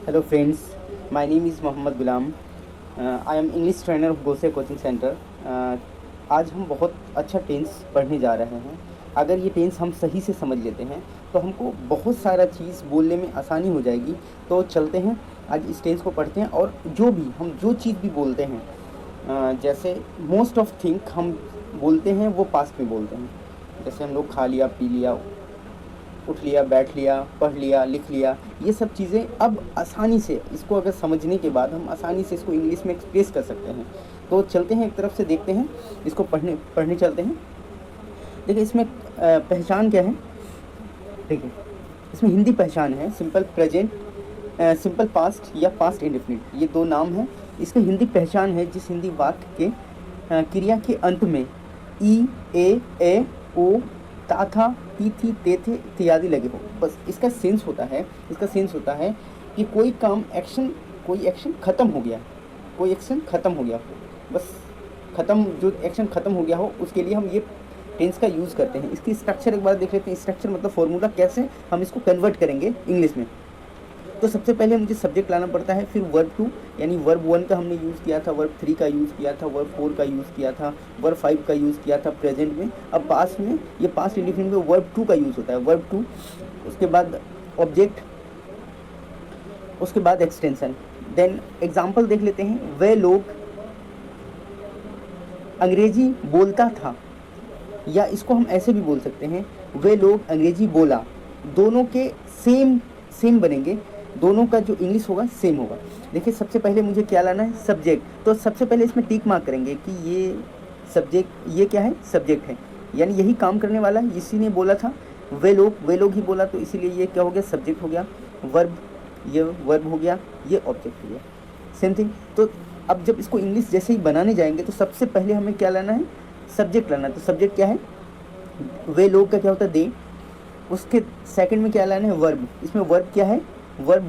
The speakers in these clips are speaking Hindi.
Hello friends, my name is Mohammad Gulam. I am English trainer of Gose coaching centre. आज हम बहुत अच्छा टेंस पढ़ने जा रहे हैं. अगर ये टेंस हम सही से समझ लेते हैं तो हमको बहुत सारा चीज़ बोलने में आसानी हो जाएगी. तो चलते हैं आज इस टेंस को पढ़ते हैं और जो चीज़ भी बोलते हैं, जैसे मोस्ट ऑफ थिंग हम बोलते हैं वो पास्ट में बोलते हैं. जैसे हम लोग खा लिया, पी लिया, उठ लिया, बैठ लिया, पढ़ लिया, लिख लिया, ये सब चीज़ें अब आसानी से इसको अगर समझने के बाद हम आसानी से इसको इंग्लिश में एक्सप्रेस कर सकते हैं. तो चलते हैं एक तरफ से देखते हैं, इसको पढ़ने चलते हैं. देखिए इसमें पहचान क्या है. देखिए इसमें हिंदी पहचान है सिंपल प्रेजेंट, सिंपल पास्ट या पास्ट इंडेफिनिट, ये दो नाम हैं. इसका हिंदी पहचान है जिस हिंदी वाक्य के क्रिया के अंत में ई, ए, ओ, ता, था, ती, थी, ते, थे इत्यादि लगे हो. बस इसका सेंस होता है कि कोई एक्शन ख़त्म हो गया, बस जो एक्शन ख़त्म हो गया हो उसके लिए हम ये टेंस का यूज़ करते हैं. इसकी स्ट्रक्चर एक बार देख लेते हैं. स्ट्रक्चर मतलब फॉर्मूला, कैसे हम इसको कन्वर्ट करेंगे इंग्लिश में. तो सबसे पहले मुझे सब्जेक्ट लाना पड़ता है, फिर वर्ब 2 यानी वर्ब 1 का हमने यूज़ किया था, वर्ब 3 का यूज़ किया था, वर्ब 4 का यूज़ किया था, वर्ब 5 का यूज़ किया था प्रेजेंट में. अब पास्ट में, ये पास्ट इंडेफिनिट में वर्ब 2 का यूज़ होता है, वर्ब 2. उसके बाद ऑब्जेक्ट, उसके बाद एक्सटेंशन. देन एग्जाम्पल देख लेते हैं. वे लोग अंग्रेजी बोलता था, या इसको हम ऐसे भी बोल सकते हैं, वे लोग अंग्रेजी बोला. दोनों के सेम बनेंगे, दोनों का जो इंग्लिश होगा सेम होगा. देखिए सबसे पहले मुझे क्या लाना है, सब्जेक्ट. तो सबसे पहले इसमें टिक मार्क करेंगे कि ये सब्जेक्ट, ये क्या है, सब्जेक्ट है, यानी यही काम करने वाला है. इसी ने बोला था, वे लोग ही बोला, तो इसीलिए ये क्या हो गया, सब्जेक्ट हो गया. वर्ब, ये वर्ब हो गया, ये ऑब्जेक्ट हो गया. Same thing. तो अब जब इसको इंग्लिश जैसे ही बनाने जाएंगे तो सबसे पहले हमें क्या लाना है, सब्जेक्ट लाना है. तो सब्जेक्ट क्या है, वे लोग का क्या होता है, दे. उसके सेकंड में क्या लाना है, वर्ब. इसमें वर्ब क्या है, वर्ब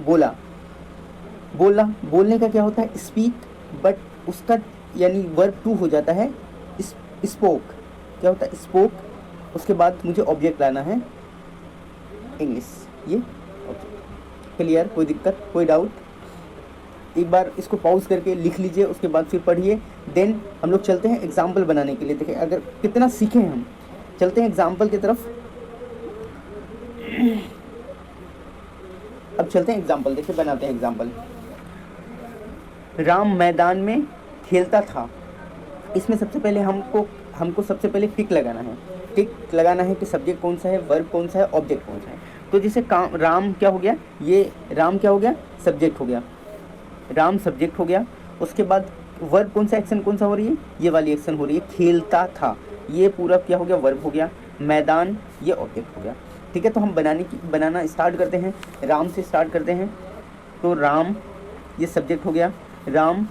बोला. बोलने का क्या होता है, स्पीक, बट उसका यानी वर्ब 2 हो जाता है स्पोक. क्या होता है, स्पोक. उसके बाद मुझे ऑब्जेक्ट लाना है इंग्लिश, ये ऑब्जेक्ट. क्लियर, कोई दिक्कत, कोई डाउट. एक बार इसको पॉज करके लिख लीजिए, उसके बाद फिर पढ़िए. देन हम लोग चलते हैं एग्जाम्पल बनाने के लिए. देखिए अगर कितना सीखे हम, चलते हैं एग्जाम्पल की तरफ. अब चलते हैं एग्जाम्पल, देखिए बनाते हैं एग्जाम्पल. राम मैदान में खेलता था. इसमें सबसे पहले हमको सबसे पहले टिक लगाना है कि सब्जेक्ट कौन सा है, वर्ब कौन सा है, ऑब्जेक्ट कौन सा है. तो जैसे राम क्या हो गया, ये राम क्या हो गया, सब्जेक्ट हो गया, राम सब्जेक्ट हो गया. उसके बाद वर्ब कौन सा, एक्शन कौन सा हो रही है, ये वाली एक्शन हो रही है, खेलता था, ये पूरा क्या हो गया, वर्ब हो गया. मैदान, ये ऑब्जेक्ट हो गया. ठीक है, तो हम बनाना स्टार्ट करते हैं. राम से स्टार्ट करते हैं. तो राम, ये सब्जेक्ट हो गया. राम,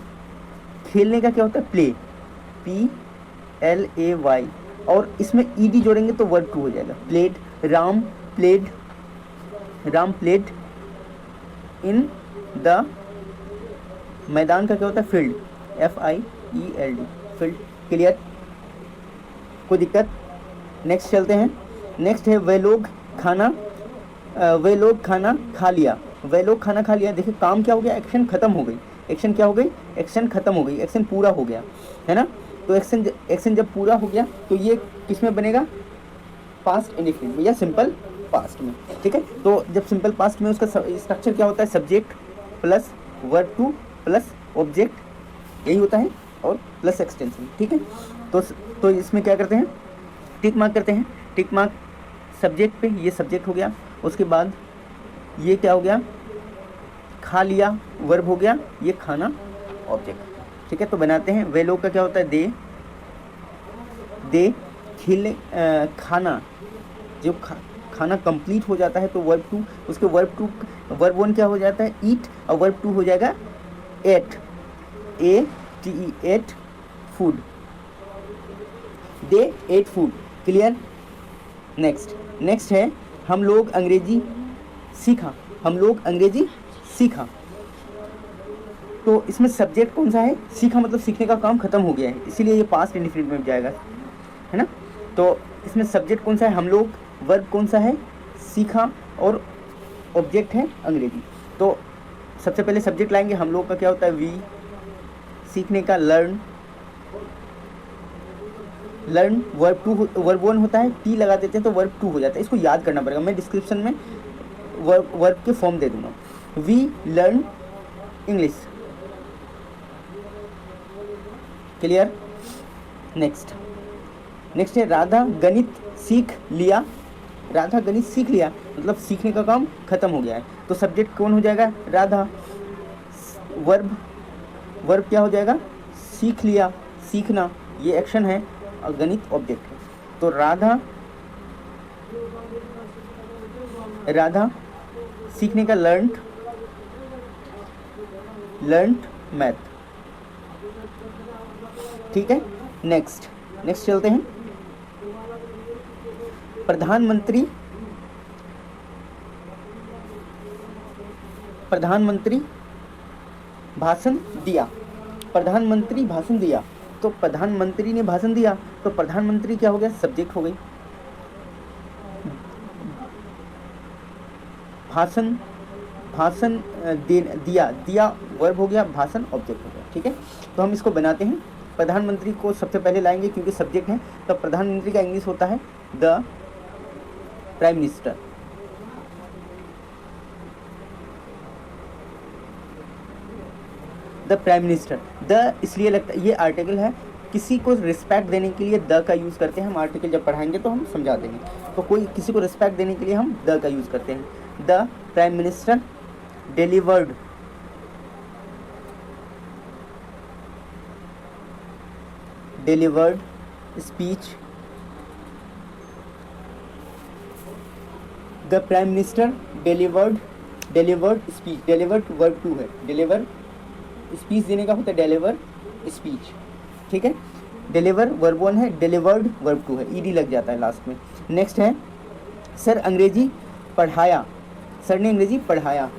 खेलने का क्या होता है, प्ले, PLAY, और इसमें ED जोड़ेंगे तो वर्ब 2 हो जाएगा, played. Ram played in the, मैदान का क्या होता है, फील्ड, FIELD, फील्ड. क्लियर, कोई दिक्कत. नेक्स्ट चलते हैं. नेक्स्ट है वे लोग खाना खा लिया. वे लोग खाना खा लिया. देखिए काम क्या हो गया, एक्शन खत्म हो गई. एक्शन क्या हो गई, एक्शन खत्म हो गई, एक्शन पूरा हो गया, है ना. तो एक्शन जब पूरा हो गया तो ये किस में बनेगा, पास्ट इंडेफिनिट में या सिंपल पास्ट में. ठीक है, तो जब सिंपल पास्ट में उसका स्ट्रक्चर क्या होता है, subject plus verb 2 plus object, यही होता है, और प्लस एक्सटेंशन. ठीक है, तो इसमें क्या करते हैं, टिक मार्क करते हैं. टिक मार्क सब्जेक्ट पे, ये सब्जेक्ट हो गया. उसके बाद ये क्या हो गया, खा लिया, वर्ब हो गया, ये खाना ऑब्जेक्ट. ठीक है, तो बनाते हैं. वे लोग का क्या होता है, दे खेलने, खाना, जो खाना कंप्लीट हो जाता है तो वर्ब 2, उसके वर्ब 1 क्या हो जाता है, ईट, और वर्ब 2 हो जाएगा एट, ATE, एट, फूड. दे एट फूड. क्लियर. नेक्स्ट है हम लोग अंग्रेजी सीखा. तो इसमें सब्जेक्ट कौन सा है, सीखा, मतलब सीखने का काम खत्म हो गया है, इसीलिए ये पास्ट इंडेफिनिट में जाएगा, है ना. तो इसमें सब्जेक्ट कौन सा है, हम लोग, वर्ब कौन सा है, सीखा, और ऑब्जेक्ट है अंग्रेजी. तो सबसे पहले सब्जेक्ट लाएंगे, हम लोग का क्या होता है वी, सीखने का learn, learn verb two, verb one होता है, टी लगा देते हैं तो वर्ब टू हो जाता है। इसको याद करना पड़ेगा, मैं डिस्क्रिप्शन में वर्ब के फॉर्म दे दूंगा। We learn English, clear. Next है राधा गणित सीख लिया। राधा गणित सीख लिया मतलब सीखने का काम खत्म हो गया है, तो सब्जेक्ट कौन हो जाएगा, राधा। वर्ब क्या हो जाएगा, सीख लिया, सीखना ये एक्शन है और गणित ऑब्जेक्ट है। तो राधा सीखने का लर्नड मैथ, ठीक है। नेक्स्ट चलते हैं, प्रधानमंत्री भाषण दिया। प्रधानमंत्री भाषण दिया, तो प्रधानमंत्री ने भाषण दिया, तो प्रधानमंत्री क्या हो गया, सब्जेक्ट हो गई। भाषण दिया वर्ब हो गया, भाषण ऑब्जेक्ट हो गया, ठीक है। तो हम इसको बनाते हैं, प्रधानमंत्री को सबसे पहले लाएंगे क्योंकि सब्जेक्ट है, तो प्रधानमंत्री का इंग्लिश होता है the prime minister. The prime minister, the इसलिए लगता है, ये आर्टिकल है, किसी को रिस्पेक्ट देने के लिए द का यूज़ करते हैं हम। आर्टिकल जब पढ़ाएंगे तो हम समझा देंगे, तो कोई किसी को रिस्पेक्ट देने के लिए हम द का यूज़ करते हैं। The prime minister delivered speech. The prime minister delivered speech, delivered verb two है, डिलीवर स्पीच देने का होता है डिलीवर स्पीच, ठीक है। डिलीवर वर्ब वन है, डिलीवर्ड वर्ब टू है, ईडी लग जाता है लास्ट में। नेक्स्ट है सर अंग्रेजी पढ़ाया, सर ने अंग्रेजी पढ़ाया,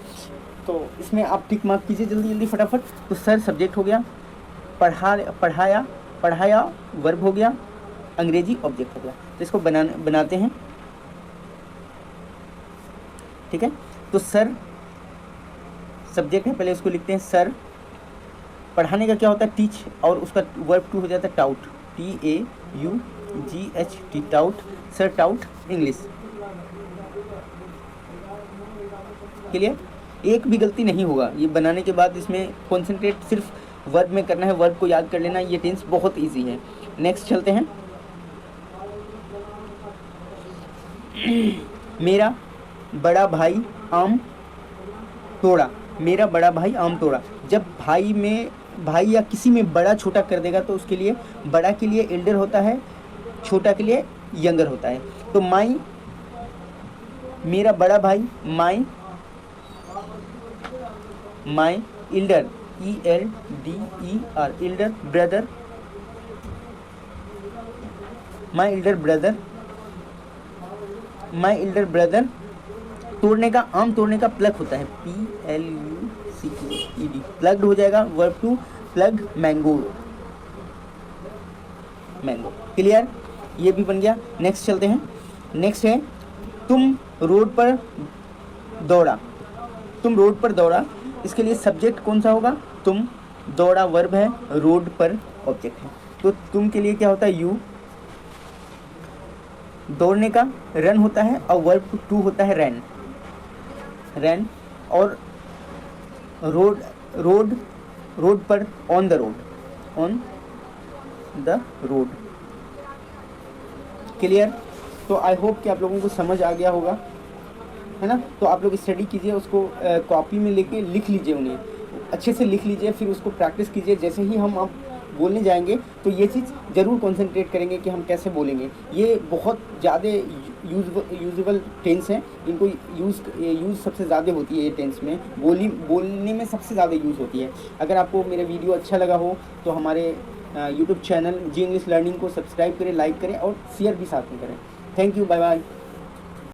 तो इसमें आप टिक मार्क कीजिए जल्दी फटाफट। तो सर सब्जेक्ट हो गया, पढ़ाया वर्ब हो गया, अंग्रेजी ऑब्जेक्ट हो गया। तो इसको बनाते हैं, ठीक है। तो सर सब्जेक्ट है, पहले उसको लिखते हैं सर। पढ़ाने का क्या होता है, टीच, और उसका वर्ब टू हो जाता है taut, TAUGHT, taut. Sir taut English, clear. एक भी गलती नहीं होगा ये बनाने के बाद, इसमें कॉन्सेंट्रेट सिर्फ वर्ब में करना है, वर्ब को याद कर लेना, ये टेंस बहुत इजी है। नेक्स्ट चलते हैं, मेरा बड़ा भाई आम तोड़ा। मेरा बड़ा भाई आम तोड़ा, जब भाई या किसी में बड़ा छोटा कर देगा तो उसके लिए बड़ा के लिए एल्डर होता है, छोटा के लिए यंगर होता है। तो मेरा बड़ा भाई, my elder, ELDER, Elder brother, my elder brother. तोड़ने का, आम तोड़ने का प्लग होता है, PLUCKED, प्लग्ड हो जाएगा verb two, plug mango, clear, ये भी बन गया। नेक्स्ट चलते हैं, नेक्स्ट है तुम रोड पर दौड़ा। इसके लिए सब्जेक्ट कौन सा होगा, तुम, दौड़ा वर्ब है, रोड पर ऑब्जेक्ट है। तो तुम के लिए क्या होता है, यू। दौड़ने का रन होता है और वर्ब टू होता है रैन, और रोड पर, ऑन द रोड, क्लियर। तो आई होप कि आप लोगों को समझ आ गया होगा, है ना। तो आप लोग स्टडी कीजिए, उसको कॉपी में लेके लिख लीजिए, उन्हें अच्छे से लिख लीजिए, फिर उसको प्रैक्टिस कीजिए। जैसे ही हम आप बोलने जाएंगे तो ये चीज़ ज़रूर कंसंट्रेट करेंगे कि हम कैसे बोलेंगे। ये बहुत ज़्यादा यूजेबल टेंस है, इनको यूज़ सबसे ज़्यादा होती है ये टेंस में, बोलने में सबसे ज़्यादा यूज़ होती है। अगर आपको मेरा वीडियो अच्छा लगा हो तो हमारे YouTube channel G English learning को सब्सक्राइब करें, लाइक करें और शेयर भी साथ में करें। Thank you, bye bye.